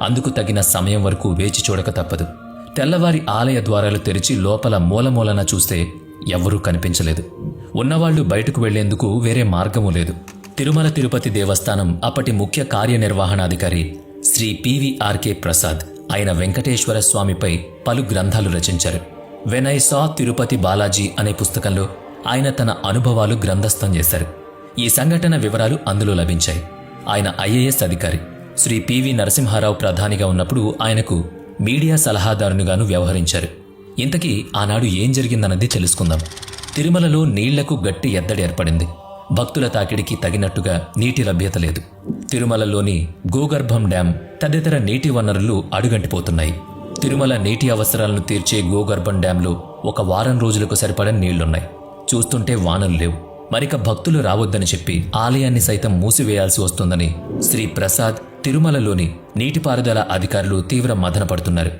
అందుకు తగిన సమయం వరకు వేచి చూడక తప్పదు. తెల్లవారి ఆలయ ద్వారాలు తెరిచి లోపల మూలమూలన చూస్తే ఎవ్వరూ కనిపించలేదు. ఉన్నవాళ్లు బయటకు వెళ్లేందుకు వేరే మార్గమూ లేదు. తిరుమల తిరుపతి దేవస్థానం అప్పటి ముఖ్య కార్యనిర్వహణాధికారి శ్రీ పివిఆర్కే ప్రసాద్ ఆయన వెంకటేశ్వర స్వామిపై పలు గ్రంథాలు రచించారు. When I saw Tirupati Balaji అనే పుస్తకంలో ఆయన తన అనుభవాలు గ్రంథస్థం చేశారు. ఈ సంఘటన వివరాలు అందులో లభించాయి. ఆయన ఐఏఎస్ అధికారి. శ్రీ పివి నరసింహారావు ప్రధానిగా ఉన్నప్పుడు ఆయనకు మీడియా సలహాదారునిగాను వ్యవహరించారు. ఇంతకీ ఆనాడు ఏం జరిగిందన్నది తెలుసుకుందాం. తిరుమలలో నీళ్లకు గట్టి ఎద్దడి ఏర్పడింది. భక్తుల తాకిడికి తగినట్టుగా నీటి లభ్యత లేదు. తిరుమలలోని గోగర్భం డ్యాం తదితర నీటి వనరులు అడుగంటిపోతున్నాయి. తిరుమల నీటి అవసరాలను తీర్చే గోగర్భం డ్యాంలో 1 వారం రోజులకు సరిపడా నీళ్లున్నాయి. చూస్తుంటే వానలు లేవు. మరిక భక్తులు రావద్దని చెప్పి ఆలయాన్ని సైతం మూసివేయాల్సి వస్తుందని శ్రీ ప్రసాద్, తిరుమలలోని నీటిపారుదల అధికారులు తీవ్ర మదన పడుతున్నారు.